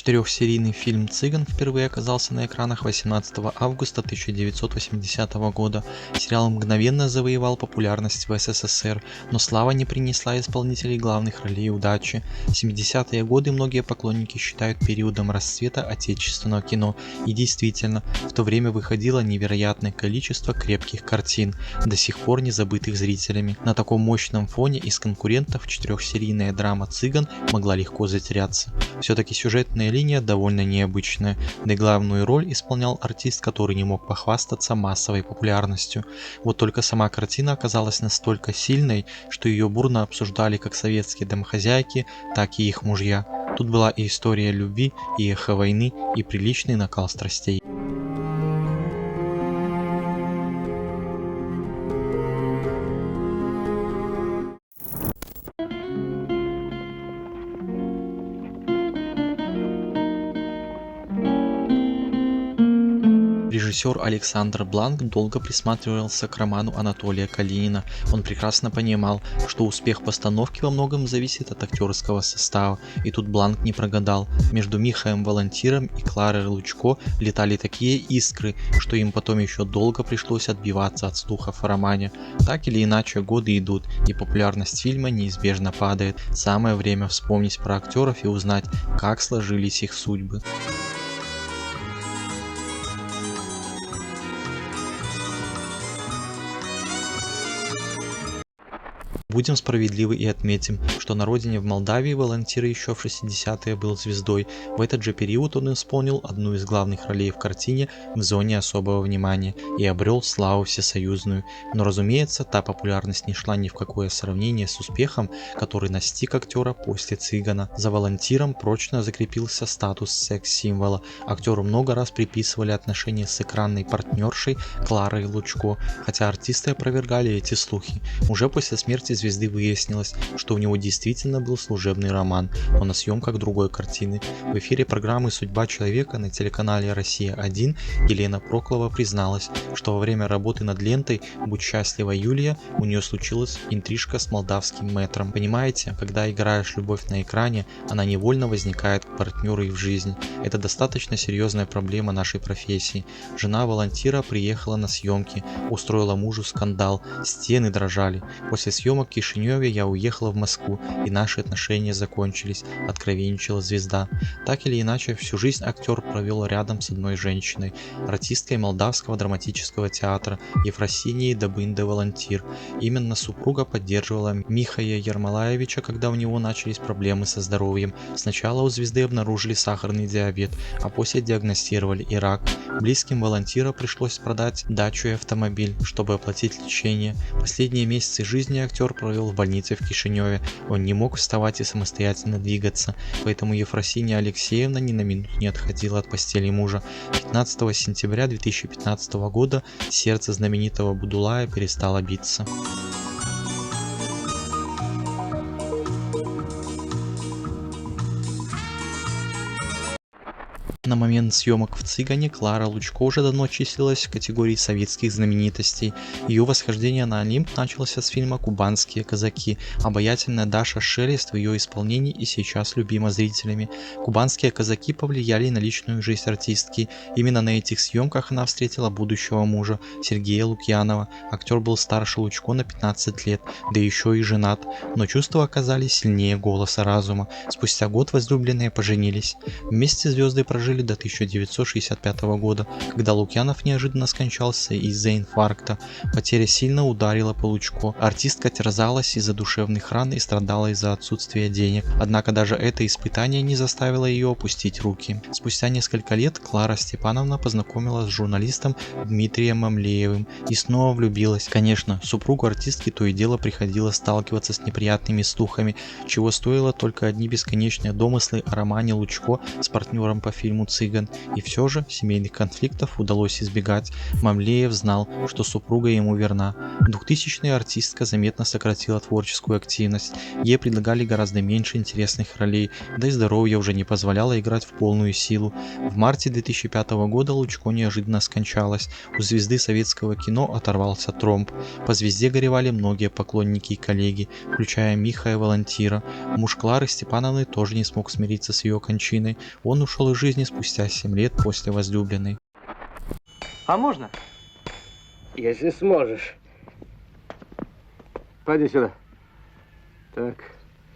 Четырехсерийный фильм «Цыган» впервые оказался на экранах 18 августа 1980 года. Сериал мгновенно завоевал популярность в СССР, но слава не принесла исполнителей главных ролей удачи. 70-е годы многие поклонники считают периодом расцвета отечественного кино, и действительно, в то время выходило невероятное количество крепких картин, до сих пор не забытых зрителями. На таком мощном фоне из конкурентов четырехсерийная драма «Цыган» могла легко затеряться. Все-таки сюжетная линия довольно необычная, да и главную роль исполнял артист, который не мог похвастаться массовой популярностью. Вот только сама картина оказалась настолько сильной, что ее бурно обсуждали как советские домохозяйки, так и их мужья. Тут была и история любви, и эхо войны, и приличный накал страстей. Режиссер Александр Бланк долго присматривался к роману Анатолия Калинина. Он прекрасно понимал, что успех постановки во многом зависит от актерского состава, и тут Бланк не прогадал. Между Михаем Волонтиром и Кларой Лучко летали такие искры, что им потом еще долго пришлось отбиваться от слухов о романе. Так или иначе, годы идут, и популярность фильма неизбежно падает. Самое время вспомнить про актеров и узнать, как сложились их судьбы. Будем справедливы и отметим, что на родине в Молдавии Волонтир еще в 60-е был звездой. В этот же период он исполнил одну из главных ролей в картине «В зоне особого внимания» и обрел славу всесоюзную. Но разумеется, та популярность не шла ни в какое сравнение с успехом, который настиг актера после «Цыгана». За Волонтиром прочно закрепился статус секс-символа. Актеру много раз приписывали отношения с экранной партнершей Кларой Лучко, хотя артисты опровергали эти слухи. Уже после смерти звезды выяснилось, что у него действительно был служебный роман, но на съемках другой картины. В эфире программы «Судьба человека» на телеканале «Россия-1» Елена Проклова призналась, что во время работы над лентой «Будь счастлива, Юлия» у нее случилась интрижка с молдавским мэтром. Понимаете, когда играешь любовь на экране, она невольно возникает к партнеру и в жизни. Это достаточно серьезная проблема нашей профессии. Жена Волонтира приехала на съемки, устроила мужу скандал, стены дрожали. После съемок в Кишиневе я уехала в Москву, и наши отношения закончились, откровенничала звезда. Так или иначе, всю жизнь актер провел рядом с одной женщиной, артисткой Молдавского драматического театра Ефросинией Добын-де-Волонтир. Именно супруга поддерживала Михая Ермолаевича, когда у него начались проблемы со здоровьем. Сначала у звезды обнаружили сахарный диабет, а после диагностировали и рак. Близким Волонтира пришлось продать дачу и автомобиль, чтобы оплатить лечение. Последние месяцы жизни актер провел в больнице в Кишиневе. Он не мог вставать и самостоятельно двигаться, поэтому Ефросинья Алексеевна ни на минуту не отходила от постели мужа. 15 сентября 2015 года сердце знаменитого Будулая перестало биться. На момент съемок в «Цыгане» Клара Лучко уже давно числилась в категории советских знаменитостей. Ее восхождение на Олимп начался с фильма «Кубанские казаки». Обаятельная Даша Шелест в ее исполнении и сейчас любима зрителями. «Кубанские казаки» повлияли на личную жизнь артистки. Именно на этих съемках она встретила будущего мужа Сергея Лукьянова. Актер был старше Лучко на 15 лет, да еще и женат. Но чувства оказались сильнее голоса разума. Спустя год возлюбленные поженились. Вместе звезды прожили до 1965 года, когда Лукьянов неожиданно скончался из-за инфаркта. Потеря сильно ударила по Лучко. Артистка терзалась из-за душевных ран и страдала из-за отсутствия денег. Однако даже это испытание не заставило ее опустить руки. Спустя несколько лет Клара Степановна познакомилась с журналистом Дмитрием Мамлеевым и снова влюбилась. Конечно, супругу артистки то и дело приходилось сталкиваться с неприятными слухами, чего стоило только одни бесконечные домыслы о романе Лучко с партнером по фильму тему цыган. И все же семейных конфликтов удалось избегать. Мамлеев знал, что супруга ему верна. В 2000-е артистка заметно сократила творческую активность. Ей предлагали гораздо меньше интересных ролей, да и здоровье уже не позволяло играть в полную силу. В марте 2005 года Лучко неожиданно скончалась. У звезды советского кино оторвался тромб. По звезде горевали многие поклонники и коллеги, включая Миха и Волонтира. Муж Клары Степановны тоже не смог смириться с ее кончиной. Он ушел из жизни спустя 7 лет после возлюбленной. А можно? Если сможешь. Пойди сюда. Так,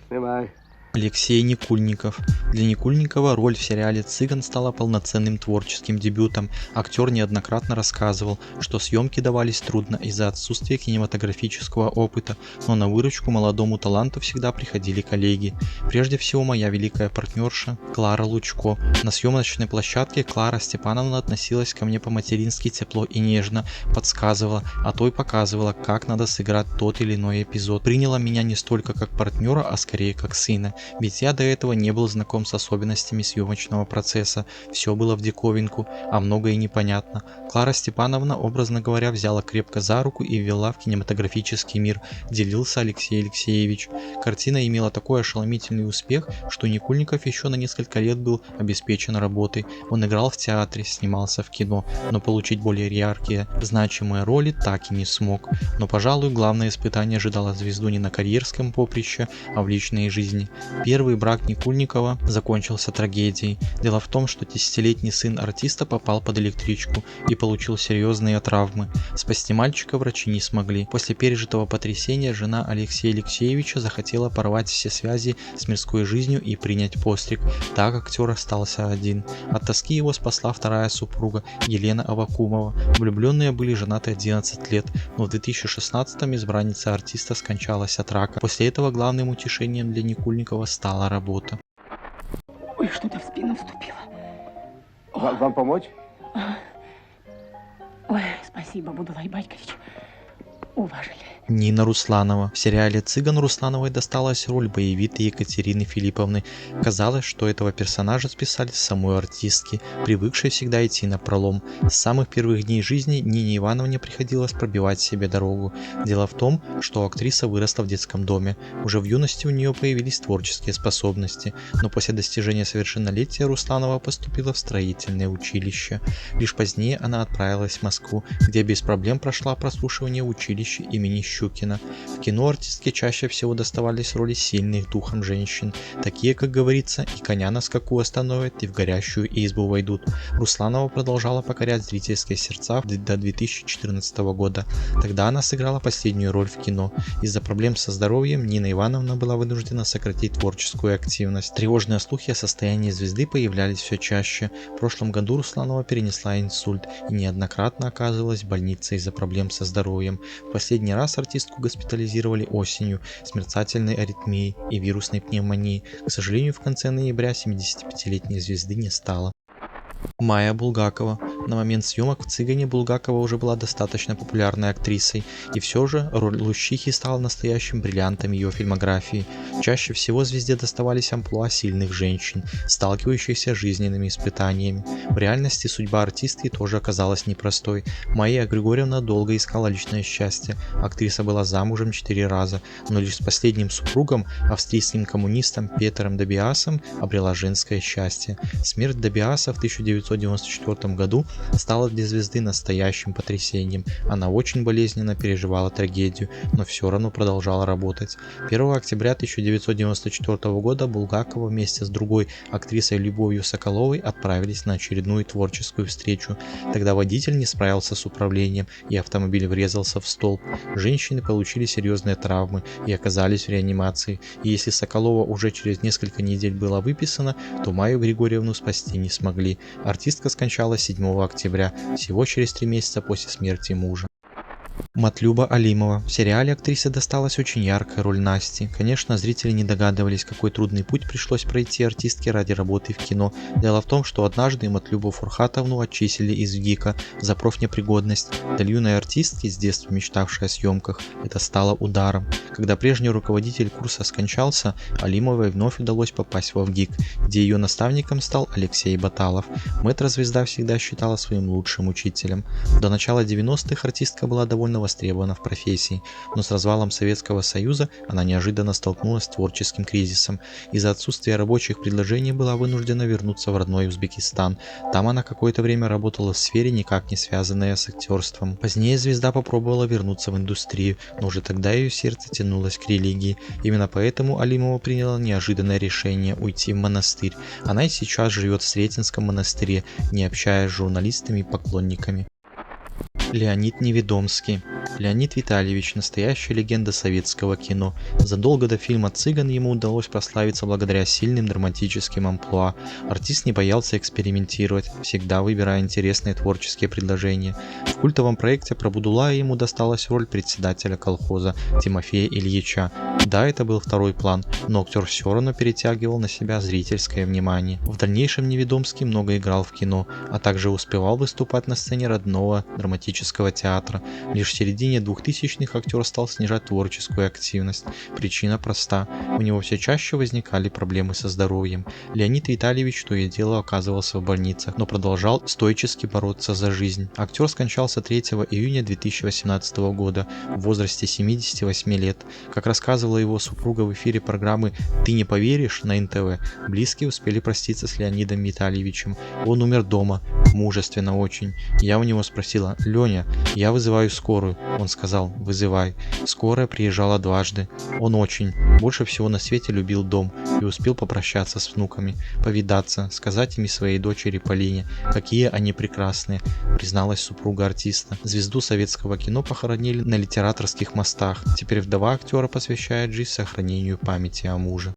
снимай. Алексей Никульников. Для Никульникова роль в сериале «Цыган» стала полноценным творческим дебютом. Актер неоднократно рассказывал, что съемки давались трудно из-за отсутствия кинематографического опыта, но на выручку молодому таланту всегда приходили коллеги. Прежде всего, моя великая партнерша Клара Лучко. На съемочной площадке Клара Степановна относилась ко мне по-матерински тепло и нежно, подсказывала, а то и показывала, как надо сыграть тот или иной эпизод. Приняла меня не столько как партнера, а скорее как сына. Ведь я до этого не был знаком с особенностями съемочного процесса, все было в диковинку, а многое непонятно. Клара Степановна, образно говоря, взяла крепко за руку и ввела в кинематографический мир, делился Алексей Алексеевич. Картина имела такой ошеломительный успех, что Никульников еще на несколько лет был обеспечен работой. Он играл в театре, снимался в кино, но получить более яркие, значимые роли так и не смог. Но, пожалуй, главное испытание ожидало звезду не на карьерском поприще, а в личной жизни. Первый брак Никульникова закончился трагедией. Дело в том, что 10-летний сын артиста попал под электричку и получил серьезные травмы. Спасти мальчика врачи не смогли. После пережитого потрясения жена Алексея Алексеевича захотела порвать все связи с мирской жизнью и принять постриг. Так актер остался один. От тоски его спасла вторая супруга Елена Аввакумова. Влюбленные были женаты 11 лет, но в 2016-м избранница артиста скончалась от рака. После этого главным утешением для Никульникова стала работа. Ой, что-то в спину вступило. Вам помочь? Ой, спасибо, Будулай Байкович. Уважили. Нина Русланова. В сериале «Цыган» Руслановой досталась роль боевитой Екатерины Филипповны. Казалось, что этого персонажа списали с самой артистки, привыкшей всегда идти напролом. С самых первых дней жизни Нине Ивановне приходилось пробивать себе дорогу. Дело в том, что актриса выросла в детском доме. Уже в юности у нее появились творческие способности, но после достижения совершеннолетия Русланова поступила в строительное училище. Лишь позднее она отправилась в Москву, где без проблем прошла прослушивание в училище имени Щукина. В кино артистке чаще всего доставались роли сильных духом женщин, такие, как говорится, и коня на скаку остановят, и в горящую избу войдут. Русланова продолжала покорять зрительские сердца до 2014 года. Тогда она сыграла последнюю роль в кино. Из-за проблем со здоровьем Нина Ивановна была вынуждена сократить творческую активность. Тревожные слухи о состоянии звезды появлялись все чаще. В прошлом году Русланова перенесла инсульт и неоднократно оказывалась в больнице из-за проблем со здоровьем. В последний раз артистку госпитализировали осенью с мерцательной аритмией и вирусной пневмонией. К сожалению, в конце ноября 75-летней звезды не стало. Майя Булгакова. На момент съемок в «Цыгане» Булгакова уже была достаточно популярной актрисой, и все же роль Лущихи стала настоящим бриллиантом ее фильмографии. Чаще всего звезде доставались амплуа сильных женщин, сталкивающихся с жизненными испытаниями. В реальности судьба артистки тоже оказалась непростой. Майя Григорьевна долго искала личное счастье. Актриса была замужем 4 раза, но лишь с последним супругом, австрийским коммунистом Петером Добиасом, обрела женское счастье. Смерть Добиаса в 1994 году стала для звезды настоящим потрясением. Она очень болезненно переживала трагедию, но все равно продолжала работать. 1 октября 1994 года Булгакова вместе с другой актрисой Любовью Соколовой отправились на очередную творческую встречу. Тогда водитель не справился с управлением, и автомобиль врезался в столб. Женщины получили серьезные травмы и оказались в реанимации. И если Соколова уже через несколько недель была выписана, то Майю Григорьевну спасти не смогли. Артистка скончалась 7 октября, всего через 3 месяца после смерти мужа. Матлюба Алимова. В сериале актрисе досталась очень яркая роль Насти. Конечно, зрители не догадывались, какой трудный путь пришлось пройти артистке ради работы в кино. Дело в том, что однажды Матлюбу Фурхатовну отчислили из ВГИКа за профнепригодность. Для юной артистки, с детства мечтавшей о съемках, это стало ударом. Когда прежний руководитель курса скончался, Алимовой вновь удалось попасть во ВГИК, где ее наставником стал Алексей Баталов. Мэтр-звезда всегда считала своим лучшим учителем. До начала 90-х артистка была довольно востребована в профессии, но с развалом Советского Союза она неожиданно столкнулась с творческим кризисом. Из-за отсутствия рабочих предложений была вынуждена вернуться в родной Узбекистан. Там она какое-то время работала в сфере, никак не связанной с актерством. Позднее звезда попробовала вернуться в индустрию, но уже тогда ее сердце тянулось к религии. Именно поэтому Алимова приняла неожиданное решение уйти в монастырь. Она и сейчас живет в Сретенском монастыре, не общаясь с журналистами и поклонниками. Леонид Неведомский. Леонид Витальевич – настоящая легенда советского кино. Задолго до фильма «Цыган» ему удалось прославиться благодаря сильным драматическим амплуа. Артист не боялся экспериментировать, всегда выбирая интересные творческие предложения. В культовом проекте про Будулая ему досталась роль председателя колхоза Тимофея Ильича. Да, это был второй план, но актер все равно перетягивал на себя зрительское внимание. В дальнейшем Неведомский много играл в кино, а также успевал выступать на сцене родного драматического театра. Лишь в середине 2000-х актер стал снижать творческую активность. Причина проста. У него все чаще возникали проблемы со здоровьем. Леонид Витальевич то и дело оказывался в больницах, но продолжал стойчески бороться за жизнь. Актер скончался 3 июня 2018 года в возрасте 78 лет. Как рассказывала его супруга в эфире программы «Ты не поверишь» на НТВ, близкие успели проститься с Леонидом Витальевичем. Он умер дома, мужественно очень. Я у него спросила: «Леня, я вызываю скорую». Он сказал: «Вызывай». Скорая приезжала дважды. Он больше всего на свете любил дом и успел попрощаться с внуками, повидаться, сказать им и своей дочери Полине, какие они прекрасные, призналась супруга артиста. Звезду советского кино похоронили на Литераторских мостах. Теперь вдова актера посвящает жизнь сохранению памяти о муже.